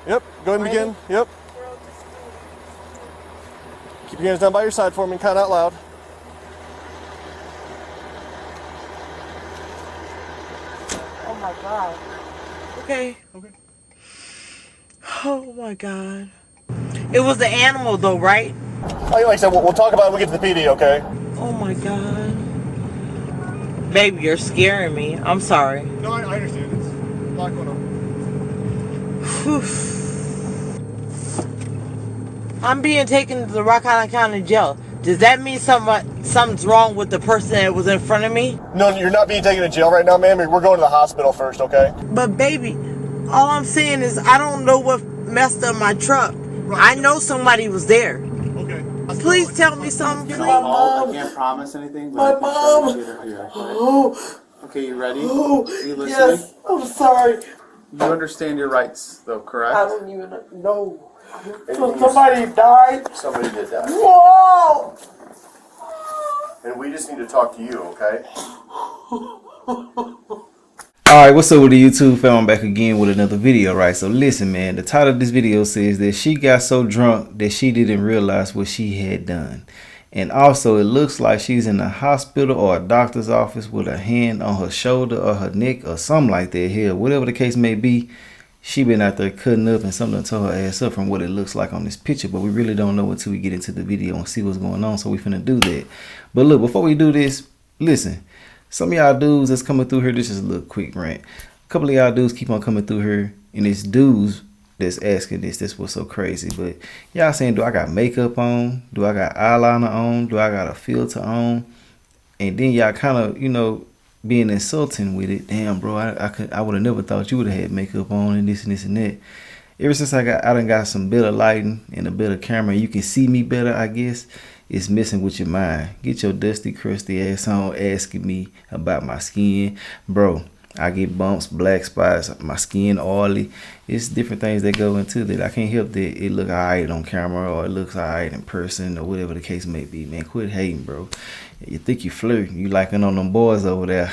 Yep. Go ahead and begin. Yep. Keep your hands down by your side for me and count out loud. Oh my God. Okay. Oh my God. It was the animal though, right? Like I said, we'll talk about it when we get to the PD, okay? Oh my God. Baby, you're scaring me. I'm sorry. No, I understand. It's a lot going on. I'm being taken to the Rock Island County Jail. Does that mean something's wrong with the person that was in front of me? No, you're not being taken to jail right now, ma'am. We're going to the hospital first, okay? But baby, all I'm saying is I don't know what messed up my truck. Right. I know somebody was there. Okay. Please tell me something, please. I can't promise anything, but My I mom. can show you later how you're acting. Okay, you ready? Oh, Are you listening? yes. I'm sorry. You understand your rights, though, correct? I don't even know. Somebody died. Somebody did that. Whoa! And we just need to talk to you, okay? Alright, what's up with the YouTube fam? I'm back again with another video, right? So listen, man, the title of this video says that she got so drunk that she didn't realize what she had done. And also it looks like she's in a hospital or a doctor's office with a hand on her shoulder or her neck or something like that. Hell, whatever the case may be, she been out there cutting up and something tore her ass up from what it looks like on this picture. But we really don't know until we get into the video and see what's going on. So we finna do that. But look, before we do this, listen. Some of y'all dudes that's coming through here, this is a little quick rant. A couple of y'all dudes keep on coming through here, and it's dudes that's asking this was so crazy. But y'all saying, do I got makeup on? Do I got eyeliner on? Do I got a filter on? And then y'all kind of, you know, being insulting with it. Damn, bro, I would have never thought you would have had makeup on and this and this and that. Ever since I done got some better lighting and a better camera, you can see me better, I guess. It's messing with your mind. Get your dusty, crusty ass on asking me about my skin. Bro, I get bumps, black spots, my skin oily. It's different things that go into that. I can't help that it look alright on camera or it looks alright in person or whatever the case may be. Man, quit hating, bro. You think you flirting. You liking on them boys over there.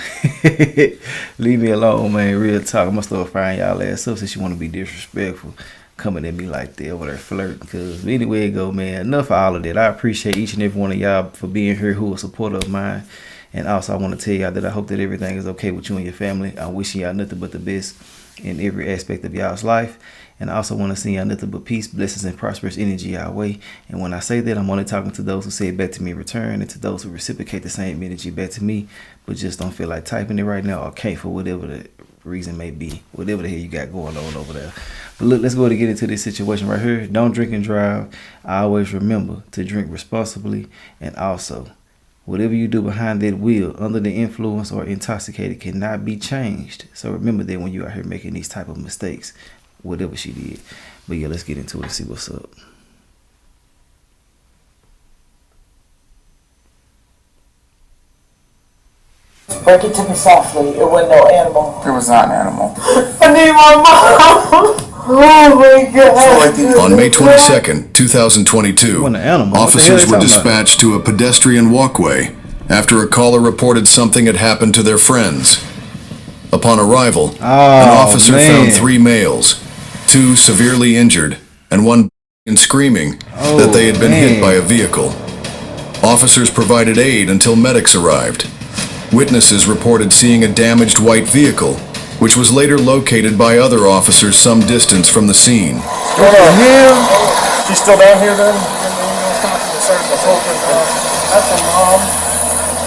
Leave me alone, man. Real talk. I'm going to start firing y'all ass up since you want to be disrespectful. Coming at me like that over there flirting. Because anyway it go, man, enough of all of that. I appreciate each and every one of y'all for being here who are supporter of mine. And also I want to tell y'all that I hope that everything is okay with you and your family. I'm wishing y'all nothing but the best in every aspect of y'all's life. And I also want to send y'all nothing but peace, blessings, and prosperous energy our way. And when I say that, I'm only talking to those who say it back to me in return and to those who reciprocate the same energy back to me, but just don't feel like typing it right now or can't for whatever the reason may be, whatever the hell you got going on over there. But look, let's go to get into this situation right here. Don't drink and drive. I always remember to drink responsibly, and also whatever you do behind that wheel under the influence or intoxicated cannot be changed. So remember that when you're out here making these type of mistakes, whatever she did. But yeah, let's get into it and see what's up. Break it to me softly. It wasn't no animal. There was not an animal. I need my mom. Oh my God. On May 22nd, 2022, What an animal. officers were What the hell are you talking dispatched to a pedestrian walkway after a caller reported something had happened to their friends. Upon arrival, an officer found 3 males, 2 severely injured, and 1 and screaming that they had been hit by a vehicle. Officers provided aid until medics arrived. Witnesses reported seeing a damaged white vehicle, which was later located by other officers some distance from the scene. What the hell? She's still down here then? That's a mom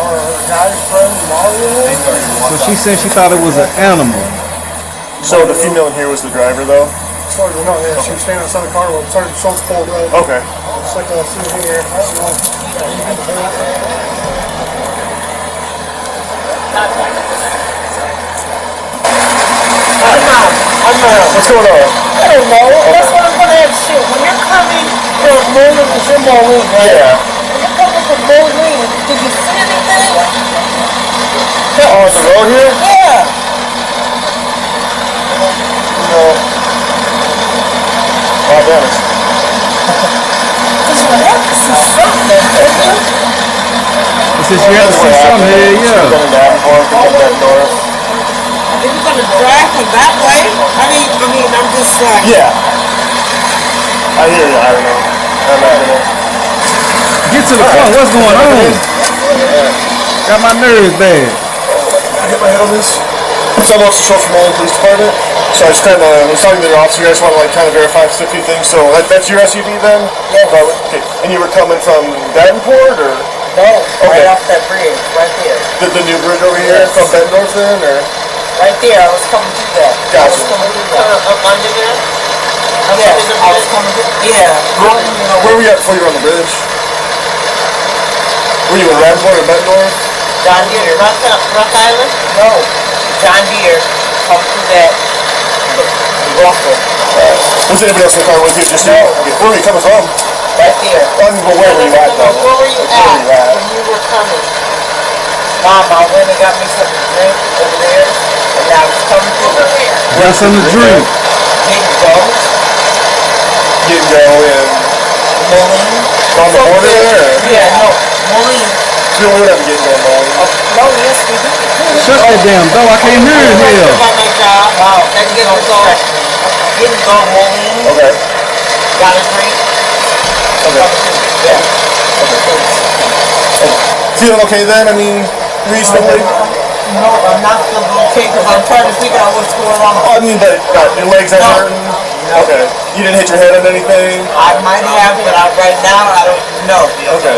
or her guy's friend, Mario. So she said she thought it was an animal. So the female in here was the driver though? As far as I know, yeah, she was standing outside the car while Sergeant Schultz pulled up. Okay. It's like a through here. What's going on? I don't know. That's what I'm gonna ask you. When you're coming from Moline, because you're Moline, right? Yeah. When you're coming from Moline, did you see anything? On the road here? Yeah. No. I'll be honest. Because you have to see something, don't you? It says you have to see something here, yeah. Going down for it, back north. If you're gonna drive from that way, I mean, I'm just like. Yeah. I hear you. I don't know. I'm not gonna. Get to the point. What's going on? Got my nerves bad. Get my head on this. So I'm also from the police department. So I just kind of was talking to the officer. I just want to like kind of verify just a few things. So that's your SUV then? Yes. Okay. And you were coming from Davenport or No, Okay. right off that bridge, right there. the new bridge over here Yes. from Bettendorf then, or? Right there, I was coming through that. I Gotcha. was coming through that. Up under there? Yes, I was coming through. Yeah. Where were you at before you were on the bridge? Were you in Davenport or Bettendorf? John Deere. Rock Island? No, John Deere. Come through that. Russell. Was anybody else in the car with you? Just you? Okay. Where were you coming from? Right there. Well, where were you at though? Where were you Where were you at at? when you were coming? Mom, I went and got me something to drink over there. And I was coming through Over there. where? Got something to drink. Didn't go. Didn't go in Moline. on the border there? Or? Yeah, no. Moline. So we don't have to get going on. No, yes, we do. Shut that damn door. I can't hear it here. On that job? Wow. That didn't go. Didn't go Moline. Okay. Got a drink. Okay. Yeah. Feeling okay then? I mean, reasonably? No, I'm not feeling okay because I'm trying to figure out what's going on. I mean, but your legs are hurting? Okay. You didn't hit your head on anything? I might have, but right now I don't know. Okay.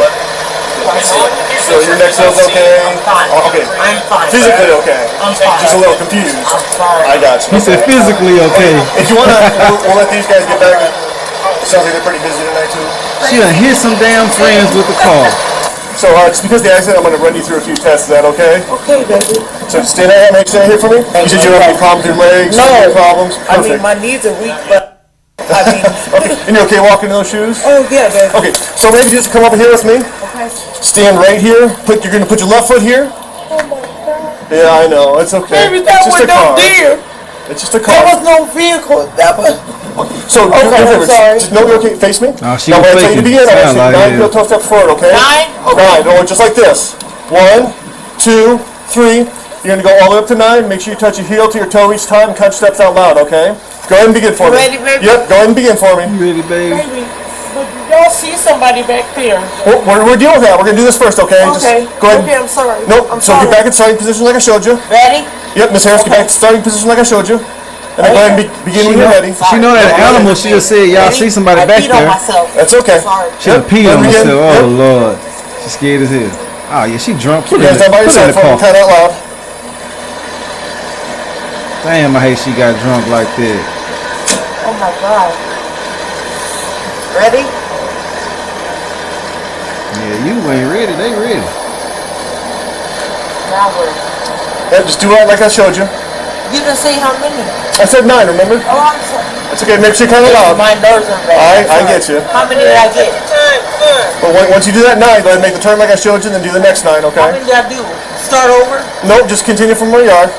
So your neck feels okay? I'm fine. Oh, okay. I'm fine. Physically okay? I'm fine. Just a little confused? I'm sorry. I got you. He said physically okay. If you want to, we'll let these guys get back. Sounds like they're pretty busy tonight too. She done hit some damn friends with the car. So just because of the accident, I'm going to run you through a few tests. Is that okay? Okay, baby. So just stand there, make sure here for me. You said you don't have any problems with your legs? No. Any problems? I mean, Perfect. my knees are weak, but I mean, Okay. And you're okay walking in those shoes? oh yeah, baby. Okay. So maybe just come over here with me. Okay. Stand right here. You're going to put your left foot here. Oh my God. Yeah, I know. It's okay. Baby, that It's was just a no car. deer. It's just a There car. was no vehicle. That was. So do me a Okay, favor. I'm sorry. Just, no, you're okay. Face me. Oh, she Now, was when I tell you to faking. begin, I Sound want you to like nine it. real toe steps forward, okay? Nine? Nine. No, just like this. 1, 2, 3. You're going to go all the way up to 9. Make sure you touch your heel to your toe each time. Count steps out loud, okay? Go ahead and begin for me. Ready, baby? Yep, go ahead and begin for me. You ready, baby? Baby, but y'all see somebody back there? We're dealing with that. We're going to do this first, okay? Okay. Just go ahead. Okay, I'm sorry. Nope. I'm So sorry. get back in starting position like I showed you. Ready? Yep, Miss Harris, get back in starting position like I showed you. And then go ahead and begin when you're ready. She know that animal. She just said, y'all see somebody I back beat on there. myself. That's okay. Sorry. She done peed on Begin. herself. Oh, Yep. Lord. She's scared as hell. Oh, yeah, she drunk. Put You her in guys down by the yourself for me. car. Count out loud. Damn, I hate she got drunk like that. Oh my God. Ready? Yeah, you ain't ready. They ready. Now we're. Yep, just do it like I showed you. You didn't say how many. I said 9, remember? Oh, I'm sorry. It's okay, make sure you count it out. My nerves are bad. I get you. How many did I get? But once you do that 9, go ahead and make the turn like I showed you, and then do the next 9, How okay? many did I do? Start over? Nope, just continue from where you are.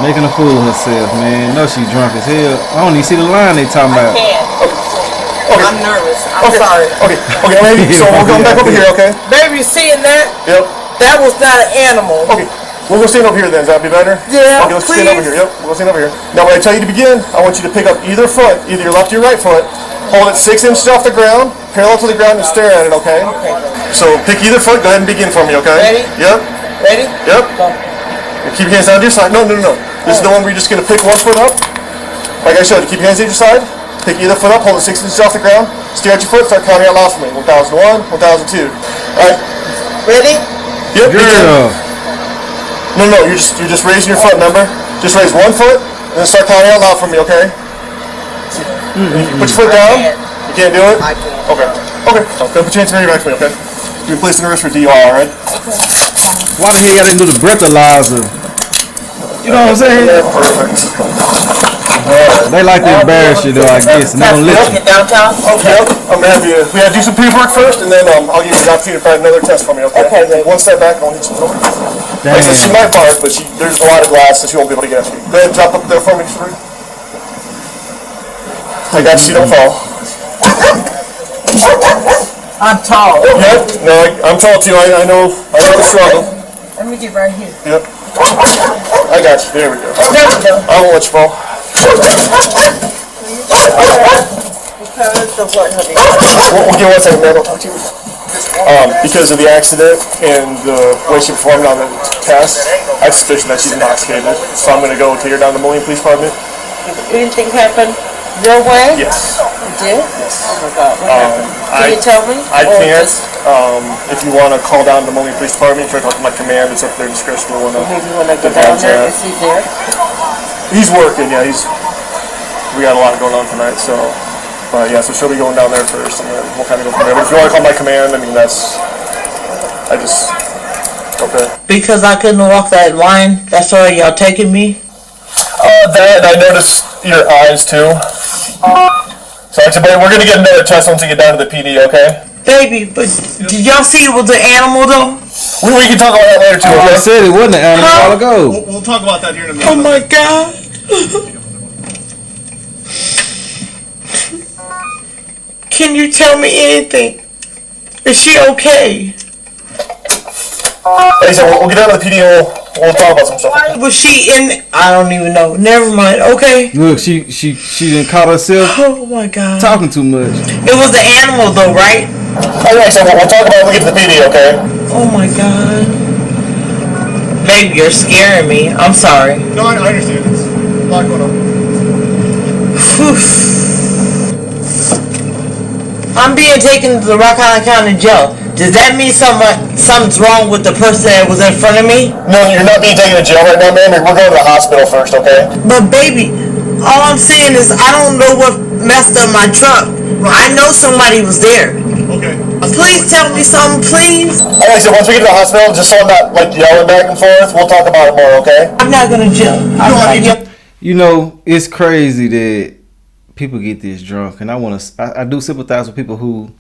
Making a fool of herself, man. No, she drunk as hell. I don't even see the line they talking about. Can't. Okay. I'm nervous. I'm Okay. sorry. Okay, maybe, so we're going back over here, okay? Baby, seeing that? Yep. That was not an animal. Okay, we'll go stand over here then, does that be better? Yeah, Okay, let's stand over please. here, yep, we'll go stand over here. Now when I tell you to begin, I want you to pick up either foot, either your left or your right foot, hold it 6 inches off the ground, parallel to the ground, and stare at it, okay? Okay. So pick either foot, go ahead and begin for me, okay? Ready? Yep, Ready? yep. Go. And keep your hands down to your side. No. This is the one where you're just going to pick one foot up. Like I showed you, keep your hands to your side. Pick either foot up, hold it 6 inches off the ground. Stare at your foot, start counting out loud for me. 1001, 1002. Alright? Ready? Yep, begin. Girl. No, you're just raising your foot, remember? Just raise one foot, and then start counting out loud for me, okay? You put your foot down. You can't do it? I can't. Okay. Then put your hands behind your back for me, okay? You're placing the wrist for DR, alright? Why you gotta do the breathalyzer? You know what I'm saying? Perfect. They like to embarrass you though, I guess, and they don't let you. Get downtown? Okay, I'm gonna have you. We gotta do some pre-work first, and then I'll give you the opportunity to find another test for me. Okay. Okay, Take one step back. I want you to. Like I said, she Damn. might bark, but there's a lot of glass, so she won't be able to get you. Go ahead, and drop up there for me, Sheree. I got you. Don't fall. I'm tall. Yep. No, I'm tall too. I know the struggle. Let me get right here. Yep. I got you. There we go. There we go. I won't let you fall. Because of what, honey? We'll give 1 second, man. I'll talk to you. Because of the accident and the way she performed on the test, I have suspicion that she's intoxicated. So I'm going to go take her down to the Moline Police Department. Anything happened your way? Yes. You did? Yes. Oh my God. What happened? Can you tell me? I Or can't. just- If you want to call down to the Moline Police Department, try to talk to my command. It's up to their discretion or whatnot. Maybe when I go down there, is he there? He's working, yeah. We got a lot going on tonight, so. But yeah, so she'll be going down there first, and then we'll kind of go from there. But if you want to call my command, I mean, okay. Because I couldn't walk that line, that's why y'all taking me? That, and I noticed your eyes too. So I said, but we're going to get another test once we get down to the PD, okay? Baby, but did y'all see it was an animal though? We can talk about that later too, I okay? said it wasn't an animal a while ago. We'll talk about that here in a minute. Oh my God. Can you tell me anything? Is she okay? Like I said, we'll get down to the PD and we'll talk about some stuff. Why was she in? I don't even know. Never mind. Okay. Look, she done caught herself Oh my God. talking too much. It was the animal though, right? Like I said, we'll talk about it when we get to the PD, okay? Oh my God. Baby, you're scaring me. I'm sorry. No, I understand. It's a lot going on. I'm being taken to the Rock Island County Jail. Does that mean something's wrong with the person that was in front of me? No, you're not being taken to jail right now, man. We're going to the hospital first, okay? But baby, all I'm saying is I don't know what messed up my truck. I know somebody was there. Okay. Please tell me something, please. Like I said, once we get to the hospital, just so I'm not like yelling back and forth, we'll talk about it more, okay? I'm not gonna jail. You know, it's crazy that people get this drunk, and I do sympathize with people who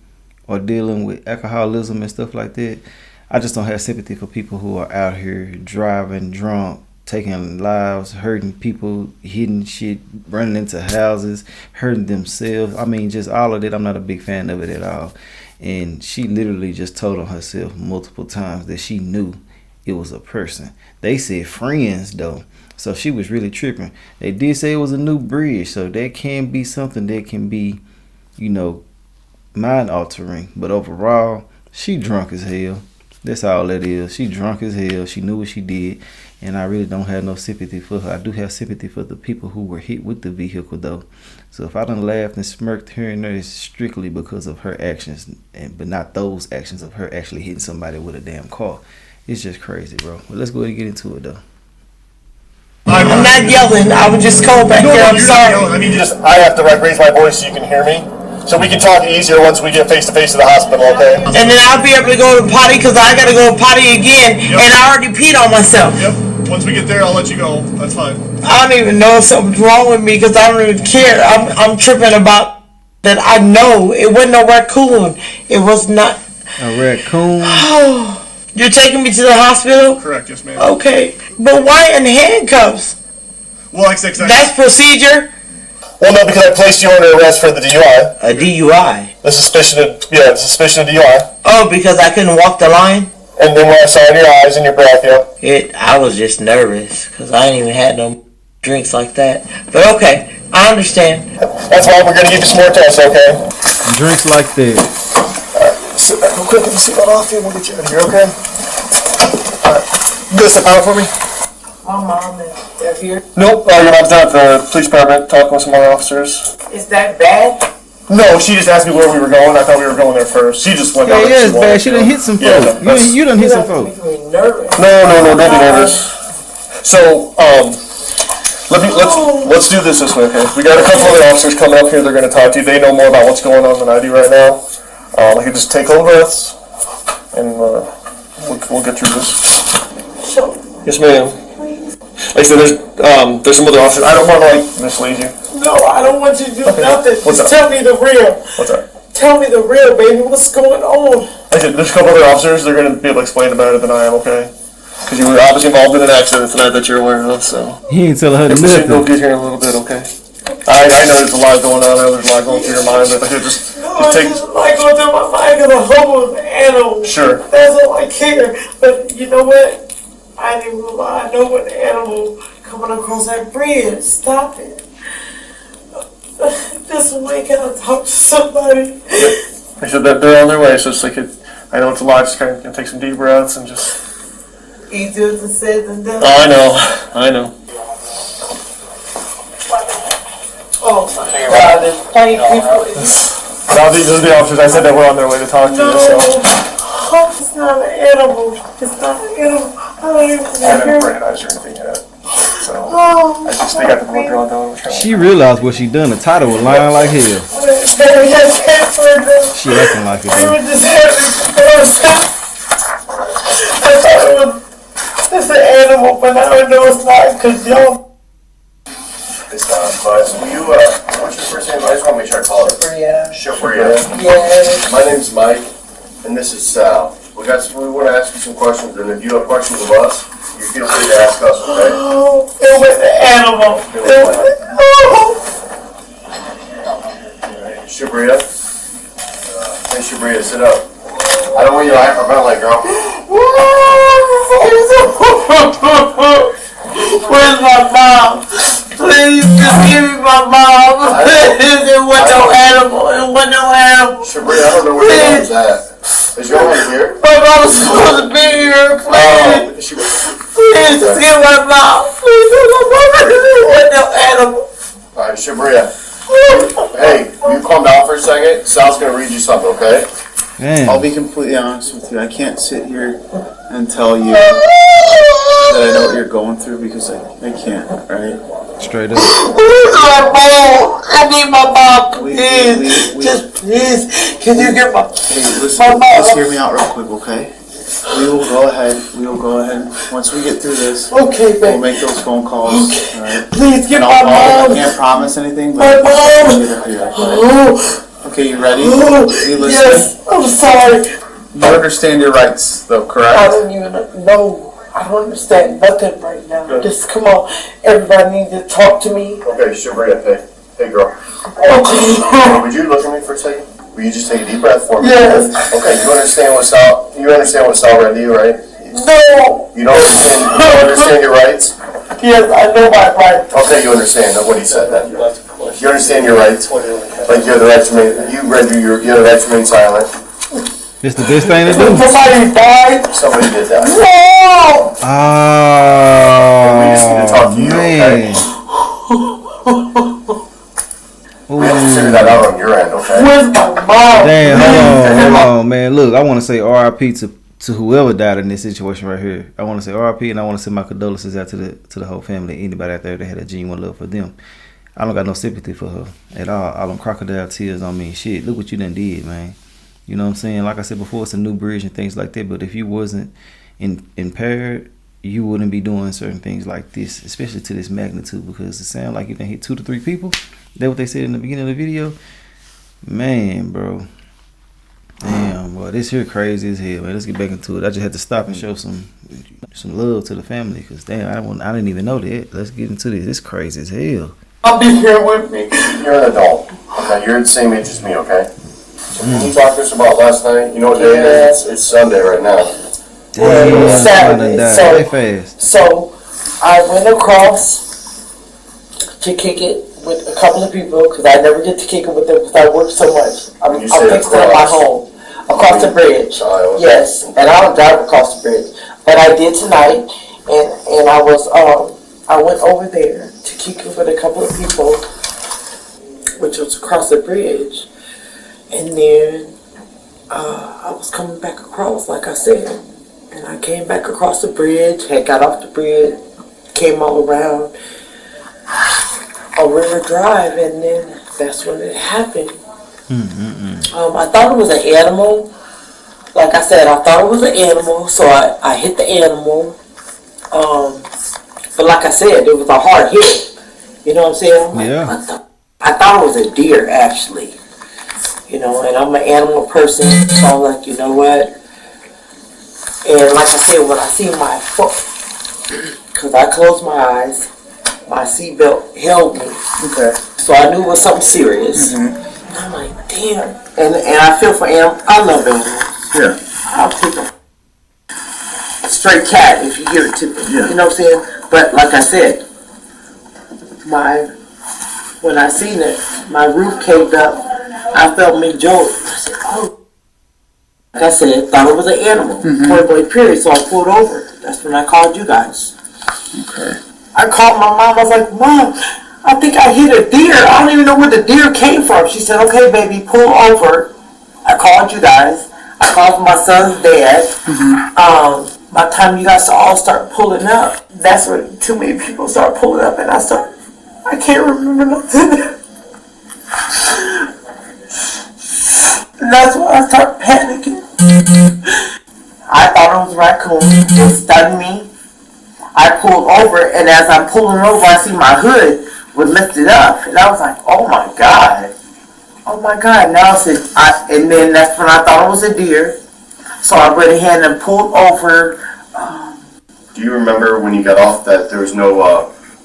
are dealing with alcoholism and stuff like that. I just don't have sympathy for people who are out here driving drunk, taking lives, hurting people, hitting shit, running into houses, hurting themselves. I mean, just all of that. I'm not a big fan of it at all. And she literally just told on herself multiple times that she knew it was a person. They said friends though. So she was really tripping. They did say it was a new bridge, so that can be something that can be, you know, mind altering. But overall, she drunk as hell. That's all that is. She drunk as hell. She knew what she did, and I really don't have no sympathy for her. I do have sympathy for the people who were hit with the vehicle though. So if I done laughed and smirked here and there, it's strictly because of her actions, but not those actions of her actually hitting somebody with a damn car. It's just crazy, bro. But let's go ahead and get into it though. I'm not yelling. I was just calling back there. I'm sorry. I have to raise my voice so you can hear me. So we can talk easier once we get face to face to the hospital, okay? And then I'll be able to go to potty because I gotta go to potty again, and I already peed on myself. Yep. Once we get there, I'll let you go. That's fine. I don't even know if something's wrong with me because I don't even care. I'm tripping about that. I know it wasn't no raccoon. It was not a raccoon. Oh, you're taking me to the hospital? Correct, yes, ma'am. Okay, but why in handcuffs? Well, like I said, that's procedure. Well, no, because I placed you under arrest for the DUI. A DUI? The suspicion of DUI. Oh, because I couldn't walk the line? And then when I saw in your eyes and your breath, yeah. I was just nervous because I ain't even had no drinks like that. But okay, I understand. That's why we're going to give you some more tests, okay? Drinks like that. Alright, sit back real quick, get the seatbelt off you, and we'll get you out of here, okay? Alright, you gonna step out for me? My mom is here. Nope, your mom's down at the police department talking with some other officers. Is that bad? No, she just asked me where we were going. I thought we were going there first. She just went down. Yeah, it's bad. She done hit some folks. Yeah, you done hit some folks. Nervous. No, don't be nervous. So, let's do this way, okay? We got a couple other officers coming up here. They're going to talk to you. They know more about what's going on than I do right now. I can just take a little breaths, and we'll get through this. Sure. Yes, ma'am. Like I said, there's some other officers. I don't want to mislead you. No, I don't want you to do nothing. What's Just up? tell me the real. What's up? Tell me the real, baby. What's going on? Like I said, there's a couple other officers. They're going to be able to explain it better than I am, okay? Because you were obviously involved in an accident tonight that you're aware of, so. He ain't telling her We'll nothing. get here in a little bit, okay? I know there's a lot going on. I know there's a lot going through your mind, but if I could just take. Just like going through my mind because I hope an animal. Sure. That's all I care. But you know what? I didn't realize I know an animal coming across that bridge. Stop it. this week I talk to somebody. They said that they're on their way, so it's like I know it's a lot. Just kind of take some deep breaths and just. Easier to say than done. Oh, I know. Oh my God, there's plenty of people. Now these are the officers. I said that we're on their way to talk to you. So. It's not an animal. It's not an animal. I don't even I haven't recognized or anything yet. So I just they got the blood drawn down. She realized what she done. The title was lying like hell. She acting like it. We were just having I thought it was just an animal, but now I know it's not because y'all. It's not, but will you, what's your first name? I just want to make sure I call it. Yeah. Shubria. Yeah. My name's Mike, and this is Sal. We want to ask you some questions, and if you have questions of us, you feel free to ask us, okay? Oh, it was an animal. Shubria. Hey, Shubria, sit up. I don't want you to hyperventilate, girl. Where's my mom? Please just give me my mom. It wasn't no animal. It wasn't no animal. Shubria, I don't know where your mom's at. Is your mom here? My mom's supposed to be here. Please. Please just give my mom. Please give my mom. It wasn't no animal. Alright, Shubria. Hey, will you calm down for a second? Sal's gonna read you something, okay? Man. I'll be completely honest with you. I can't sit here and tell you that I know what you're going through because I can't, right? Straight up. Where's my mom? I need my mom. We- Please. Just please. Can you get my Hey, listen, my mom? just hear me out real quick, okay? We will go ahead. Once we get through this, Okay, we'll baby. make those phone calls. Okay. Alright? Please get And my I mom. can't promise anything, My but mom. get it for you, okay? Oh, Okay, you ready? oh, You listening? yes. I'm sorry. You understand your rights, though, I correct? don't even know. I don't understand nothing right now. Just come on. Everybody needs to talk to me. Okay, Shubria, hey girl. Okay. Would you look at me for a second? Will you just take a deep breath for me? Yes. Okay, you understand what Sal read to you, right? No. You don't understand your rights? Yes, I know my rights. Okay, you understand what he said then. You understand your rights? Like you have the right to remain, you have the right to remain silent. It's the best thing to do. Somebody died. Somebody did that. No. We just need to talk to you, okay? We have to figure that out on your end, okay? Where's my mom? Damn, hold on, man. Look, I want to say RIP to whoever died in this situation right here. I want to say RIP, and I want to send my condolences out to the whole family. Anybody out there that had a genuine love for them. I don't got no sympathy for her at all. All them crocodile tears on me. Shit, look what you done did, man. You know what I'm saying? Like I said before, it's a new bridge and things like that. But if you wasn't impaired, you wouldn't be doing certain things like this, especially to this magnitude, because it sounds like you done hit 2 to 3 people. That's what they said in the beginning of the video. Man, bro. Damn, boy, this here crazy as hell, man. Let's get back into it. I just had to stop and show some love to the family, because damn, I didn't even know that. Let's get into this. It's crazy as hell. I'll be here with me. You're an adult, okay? You're the same age as me, okay? So can you talk to us about last night? You know what day it is? It's Sunday right now. Damn, Saturday. Very fast. So I went across to kick it with a couple of people because I never get to kick it with them because I work so much. I'm You said fixing at my across. home. Across the bridge. Oh, okay. Yes. And I don't drive across the bridge. But I did tonight and I was I went over there to kick it with a couple of people, which was across the bridge. And then I was coming back across, like I said. And I came back across the bridge, had got off the bridge, came all around a river drive, and then that's when it happened. I thought it was an animal. Like I said, I thought it was an animal, so I hit the animal. But like I said, it was a hard hit. You know what I'm saying? I'm like, Yeah. I thought it was a deer, actually. You know, and I'm an animal person, so I'm like, you know what? And like I said, when I see my foot, because I closed my eyes, my seatbelt held me. Okay. So I knew it was something serious. I'm like, damn. And I feel for animals. I love animals. Yeah. I'll take a stray cat if you give it to me. Yeah. You know what I'm saying? But like I said, my when I seen it, my roof caved up. I felt me jolt. I said, oh. Like I said, thought it was an animal. Point blank period. So I pulled over. That's when I called you guys. Okay. I called my mom. I was like, Mom, I think I hit a deer. I don't even know where the deer came from. She said, okay, baby, pull over. I called you guys. I called my son's dad. By the time you guys all start pulling up, that's when too many people start pulling up, and I can't remember nothing. And that's when I start panicking. I thought it was a raccoon. It stunned me. I pulled over, and as I'm pulling over, I see my hood was lifted up, and I was like, "Oh my God, oh my God!" Now and then that's when I thought it was a deer, so I went ahead and pulled over. Do you remember when you got off that there was no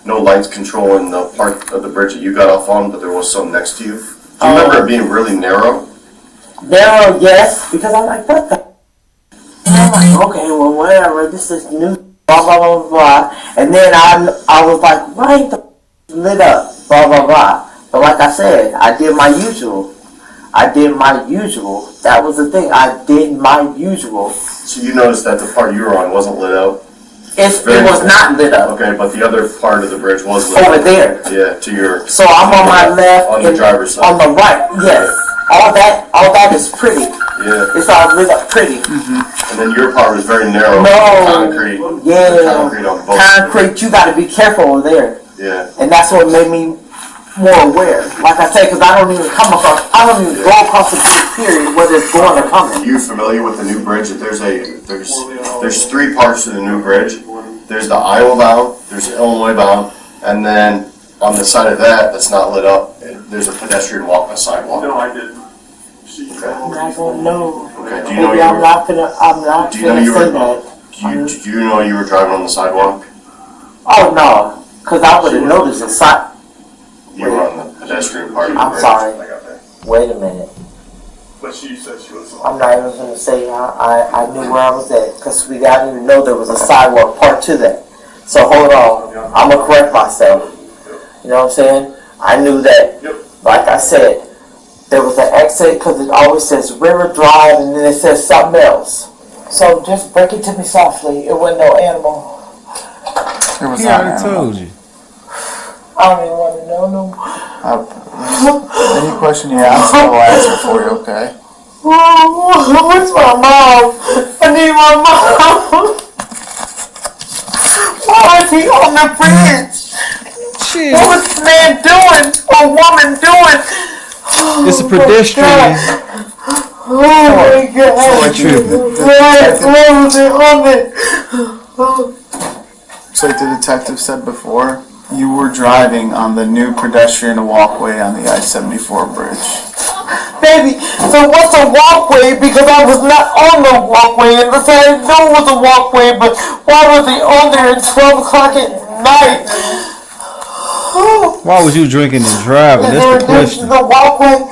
lights controlling the part of the bridge that you got off on, but there was some next to you? Do you remember it being really narrow? Narrow, yes, because I'm like, what the? And I'm like, okay, well, whatever. This is new. Blah blah blah blah. And then I was like, why ain't the lit up? Blah blah blah. But like I said, I did my usual. That was the thing. I did my usual. So you noticed that the part you were on wasn't lit up? It was not lit up. Okay, but the other part of the bridge was lit over up. there. Yeah, to your. So I'm on my left. On the driver's side. On the right, yes. All that is pretty. Yeah. It's all lit up pretty. And then your part was very narrow. No. Concrete. Yeah. Concrete on both. Concrete. You got to be careful over there. Yeah. And that's what made me more aware. Like I said, because I don't even go across the bridge period whether it's going or coming. Are you familiar with the new bridge? There's three parts to the new bridge. There's the Iowa bound, there's the Illinois bound, and then on the side of that's not lit up, there's a pedestrian walk, a sidewalk. No, I didn't. Okay. I don't know. Okay. Do you know Maybe you I'm were? not gonna Do you know you say were? that. Do you know you were driving on the sidewalk? Oh no, because I would have noticed the side. You were on the pedestrian part of the I'm bridge. sorry. Wait a minute. But she said she was. I'm not even going to say I knew where I was at, because I didn't even know there was a sidewalk part to that. So hold on, I'm going to correct myself. You know what I'm saying? I knew that, like I said, there was an exit, because it always says River Drive, and then it says something else. So just break it to me softly. It wasn't no animal. There was He not already an animal. told you. I don't even want to know no more. Any question you ask, I'll answer for you, okay? Where's my mom? I need my mom. Why is he on the bridge? Shit. What was the man doing? Or woman doing? It's a pedestrian. Oh my God. So like the detective said before, you were driving on the new pedestrian walkway on the I-74 bridge. Baby, so what's a walkway? Because I was not on the walkway, and I didn't know it was a walkway, but why was he on there at 12 o'clock at night? Why was you drinking and driving? That's the question. The walkway.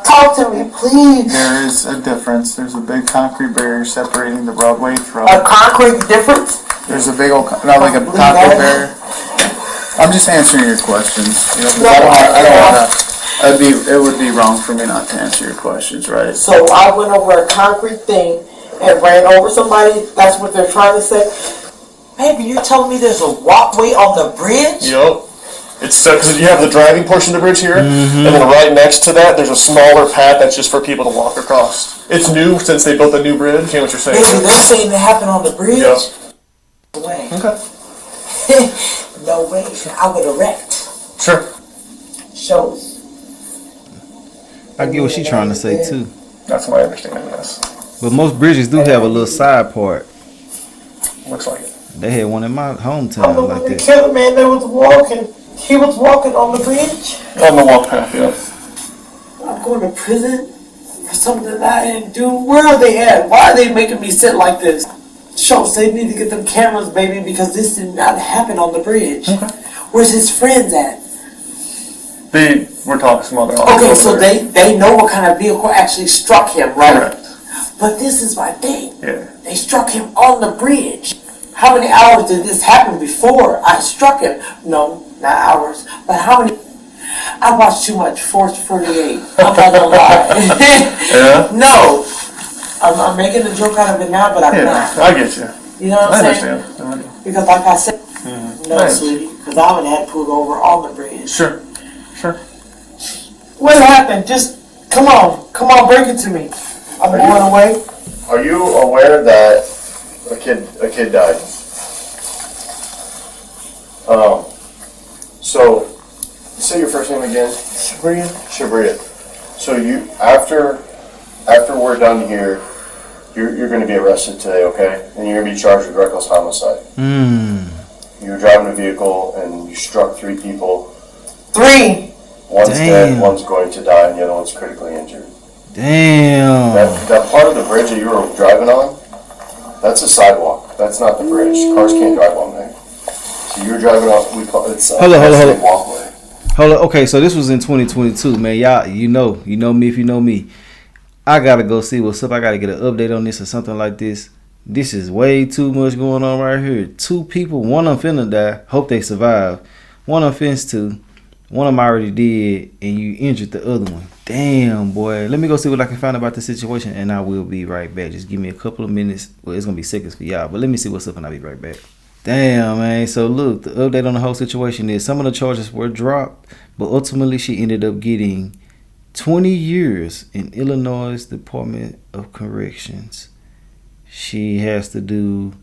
Talk to me, please. There is a difference. There's a big concrete barrier separating the Broadway from. A concrete difference? There's a big old, not like a concrete barrier. I'm just answering your questions. You know, 'cause I don't want to. It would be wrong for me not to answer your questions, right? So I went over a concrete thing and ran over somebody. That's what they're trying to say. Baby, you're telling me there's a walkway on the bridge? Yep. It's because you have the driving portion of the bridge here, and then right next to that, there's a smaller path that's just for people to walk across. It's new since they built the new bridge. You know what you're saying? Baby, they're saying it happened on the bridge? Yep. No way. Okay. No way. I would have wrecked. Sure. Shows. I get what she's trying to say too. That's my understanding of this. But most bridges do have a little side part. Looks like it. They had one in my I'm the hometown one like that that. killed a man that was walking. He was walking on the bridge. On the walk path, yeah. I'm going to prison for something that I didn't do. Where are they at? Why are they making me sit like this? Shows they need to get them cameras, baby, because this did not happen on the bridge. Okay. Where's his friends at? We're talking some other. Okay, so they know what kind of vehicle actually struck him, right? Correct. But this is my thing. Yeah. They struck him on the bridge. How many hours did this happen before I struck him? No, not hours. But how many? I watch too much Force 48. I'm not gonna lie. Yeah? No. I'm making a joke out of it now, but I'm Yeah, not. I get you. You know what I I'm saying? understand. Because like I said, no, Nice. sweetie, because I would have pulled over on the bridge. Sure. What happened? Just, come on, break it to me. I'm going away. Are you aware that a kid died? So, say your first name again. Shabria. So you, after we're done here, you're going to be arrested today, okay? And you're going to be charged with reckless homicide. You were driving a vehicle and you struck 3 people. 3. One's Damn. dead, one's going to die, and the other one's critically injured. Damn. That part of the bridge that you were driving on, that's a sidewalk. That's not the bridge. Cars can't drive on there. So you're driving on, we call it's a Hold on. walkway. Hold on. Okay, so this was in 2022, man. Y'all, you know me if you know me. I gotta go see what's up. I gotta get an update on this or something like this. This is way too much going on right here. 2 people, one of them finna die. Hope they survive. One offense to. One of them already did, and you injured the other one. Damn, boy. Let me go see what I can find about the situation, and I will be right back. Just give me a couple of minutes. Well, it's going to be seconds for y'all, but let me see what's up, and I'll be right back. Damn, man. So, look, the update on the whole situation is some of the charges were dropped, but ultimately she ended up getting 20 years in Illinois Department of Corrections. She has to do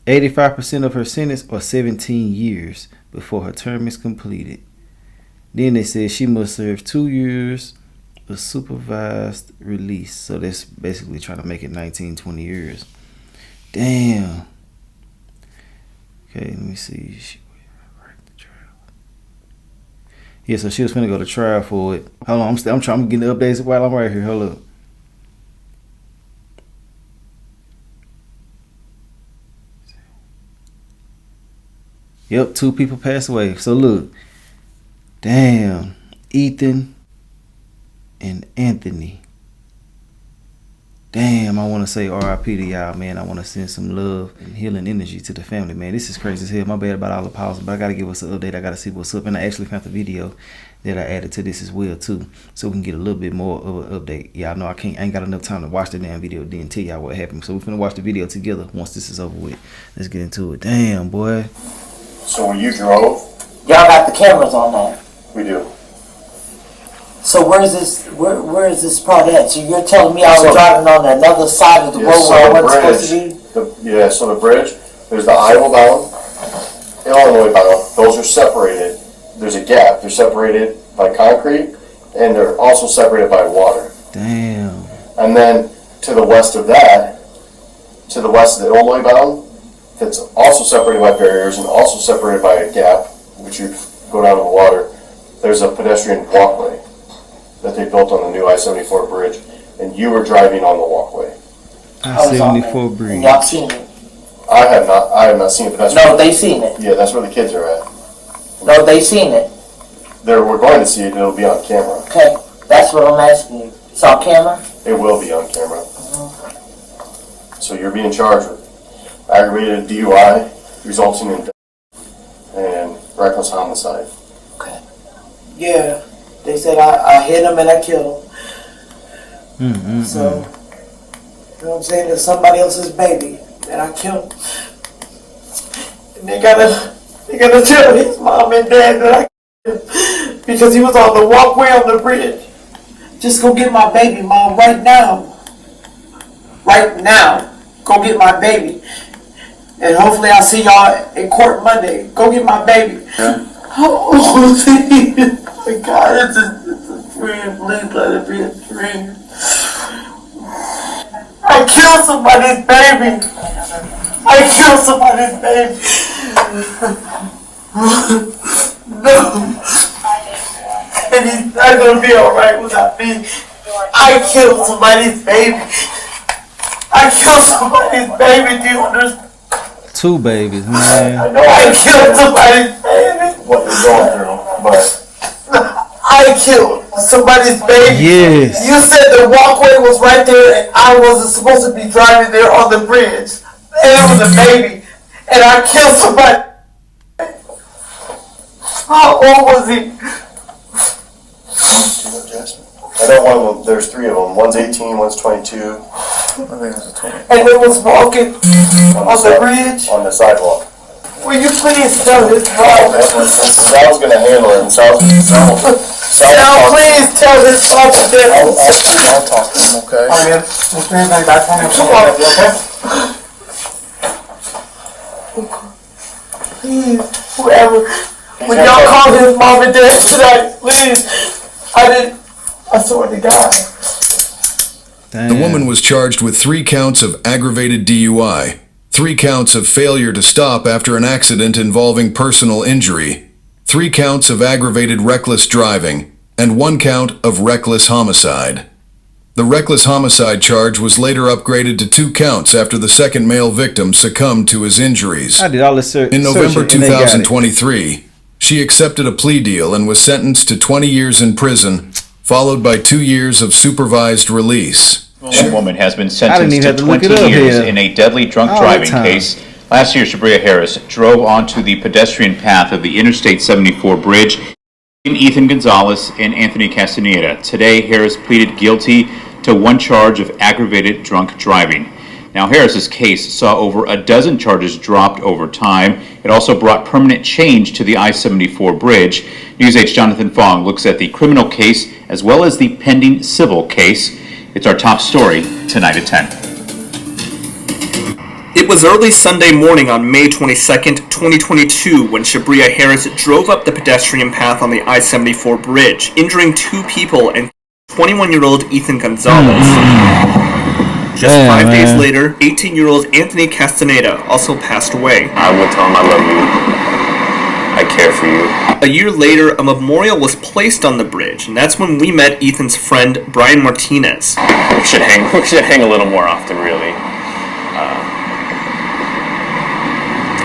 85% of her sentence, or 17 years, before her term is completed. Then they said she must serve 2 years of supervised release. So that's basically trying to make it 19, 20 years. Damn. Okay, let me see. Yeah, so she was finna go to trial for it. Hold on, I'm trying to get the updates while I'm right here. Hold up. Yep, 2 people passed away. So look, damn, Ethan and Anthony. Damn, I want to say R.I.P. to y'all, man. I want to send some love and healing energy to the family, man. This is crazy as hell. My bad about all the pauses, but I got to give us an update. I got to see what's up. And I actually found the video that I added to this as well, too, so we can get a little bit more of an update. Y'all know I ain't got enough time to watch the damn video, then tell y'all what happened. So we're finna watch the video together once this is over with. Let's get into it. Damn, boy. So when you drove, Y'all got the cameras on that. we do. So where is this part at? So you're telling me I was So- driving on another side of the Yeah, road so where I the wasn't supposed to be? So the bridge, there's the Iowa bound, Illinois bound. Those are separated. There's a gap. They're separated by concrete, and they're also separated by water. Damn. And then to the west of that, to the west of the Illinois bound, that's also separated by barriers and also separated by a gap, which you go down to the water. There's a pedestrian walkway that they built on the new I-74 bridge, and you were driving on the walkway. I was on there. I-74 And bridge. y'all seen it? I have not seen it, but that's No, where, they seen it. yeah, that's where the kids are at. No, they seen it. We're going to see it, and it'll be on camera. Okay, that's what I'm asking you. It's on camera? It will be on camera. So you're being charged with aggravated DUI resulting in death and reckless homicide. Okay. Yeah, they said I hit him and I killed him. So, you know what I'm saying? It's somebody else's baby and I killed him. And they gotta tell his mom and dad that I killed him because he was on the walkway on the bridge. Just go get my baby, Mom, right now. Right now. Go get my baby. And hopefully I'll see y'all in court Monday. Go get my baby. Yeah. Oh, my God, it's a friend. Please let it be a friend. I killed somebody's baby. I killed somebody's baby. No. And he's not gonna be alright without me. I killed somebody's baby. I killed somebody's baby, do you understand? 2 babies, man. I know I killed somebody's baby. what you're going through, but I killed somebody's baby. Yes. You said the walkway was right there and I wasn't supposed to be driving there on the bridge. And it was a baby. And I killed somebody. How old was he? I know one of them, there's three of them. One's 18, one's 22. I think it's a 20. And they was walking on the bridge. On the sidewalk. Will you please tell his mom? Sal's gonna handle it, and Sal, Now please tell his mom that. I'll talk to him, okay? Please, whoever, when y'all call his mom and dad tonight, please. I swear to God. The woman was charged with 3 counts of aggravated DUI, 3 counts of failure to stop after an accident involving personal injury, 3 counts of aggravated reckless driving, and 1 count of reckless homicide. The reckless homicide charge was later upgraded to 2 counts after the second male victim succumbed to his injuries. I did all this In November 2023, she accepted a plea deal and was sentenced to 20 years in prison, followed by 2 years of supervised release. One woman has been sentenced to 20 years in a deadly drunk driving case. Last year, Shabria Harris drove onto the pedestrian path of the Interstate 74 bridge in Ethan Gonzalez and Anthony Castaneda. Today, Harris pleaded guilty to 1 charge of aggravated drunk driving. Now, Harris's case saw over a dozen charges dropped over time. It also brought permanent change to the I-74 bridge. News 8's Jonathan Fong looks at the criminal case as well as the pending civil case. It's our top story tonight at 10. It was early Sunday morning on May 22nd, 2022, when Shabria Harris drove up the pedestrian path on the I-74 bridge, injuring 2 people and 21-year-old Ethan Gonzalez. Just 5 days later, 18-year-old Anthony Castaneda also passed away. I will tell him I love you. I care for you. A year later, a memorial was placed on the bridge, and that's when we met Ethan's friend, Brian Martinez. We should hang a little more often, really.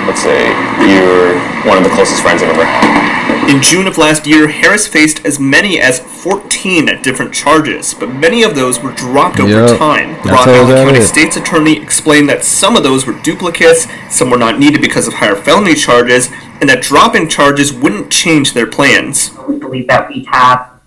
Let's say you're one of the closest friends I've ever had. In June of last year, Harris faced as many as 14 different charges, but many of those were dropped over time. Rock Island County State's attorney explained that some of those were duplicates, some were not needed because of higher felony charges, and that dropping charges wouldn't change their plans. We believe that we have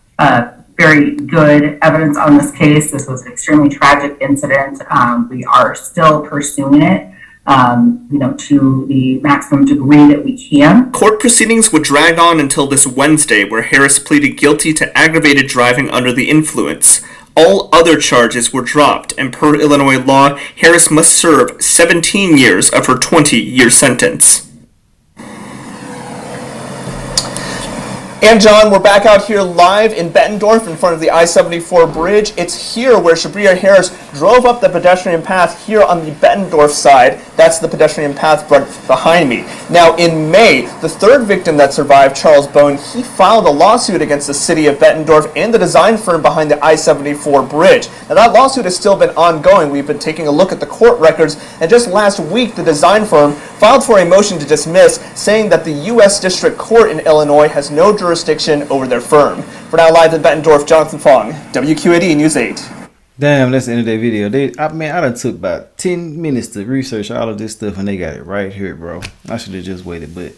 very good evidence on this case. This was an extremely tragic incident. We are still pursuing it. To the maximum degree that we can. Court proceedings would drag on until this Wednesday, where Harris pleaded guilty to aggravated driving under the influence. All other charges were dropped, and per Illinois law, Harris must serve 17 years of her 20-year sentence. And John, we're back out here live in Bettendorf in front of the I-74 bridge. It's here where Shabria Harris drove up the pedestrian path here on the Bettendorf side. That's the pedestrian path right behind me. Now, in May, the 3rd victim that survived, Charles Bone, he filed a lawsuit against the city of Bettendorf and the design firm behind the I-74 bridge. Now, that lawsuit has still been ongoing. We've been taking a look at the court records, and just last week, the design firm filed for a motion to dismiss, saying that the U.S. District Court in Illinois has no jurisdiction over their firm. For now, live in Bettendorf, Jonathan Fong, WQAD News 8. Damn, that's the end of that video. I done took about 10 minutes to research all of this stuff, and they got it right here, bro. I should have just waited, but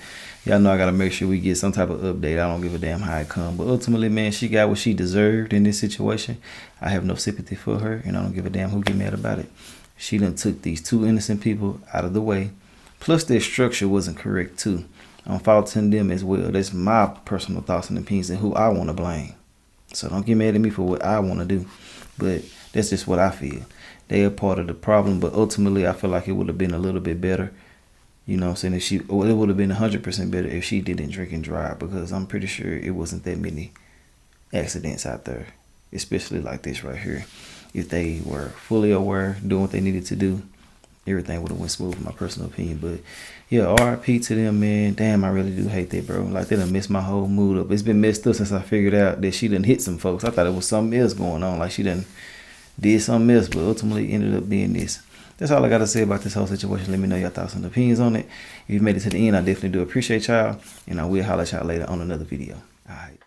y'all know I gotta make sure we get some type of update. I don't give a damn how it come, but ultimately, man, she got what she deserved in this situation. I have no sympathy for her, and I don't give a damn who get mad about it. She done took these 2 innocent people out of the way. Plus, their structure wasn't correct, too. I'm faulting them as well. That's my personal thoughts and opinions and who I want to blame. So don't get mad at me for what I want to do. But that's just what I feel. They are part of the problem, but ultimately I feel like it would have been a little bit better. You know what I'm saying? It would have been 100% better if she didn't drink and drive, because I'm pretty sure it wasn't that many accidents out there, especially like this right here. If they were fully aware, doing what they needed to do, everything would have went smooth, in my personal opinion. But yeah, RIP to them, man. Damn, I really do hate that, bro. Like, they done messed my whole mood up. It's been messed up since I figured out that she done hit some folks. I thought it was something else going on, like she done did something else, but ultimately ended up being this. That's all I got to say about this whole situation. Let me know your thoughts and opinions on it. If you made it to the end, I definitely do appreciate y'all, and I will holler at y'all later on another video. All right.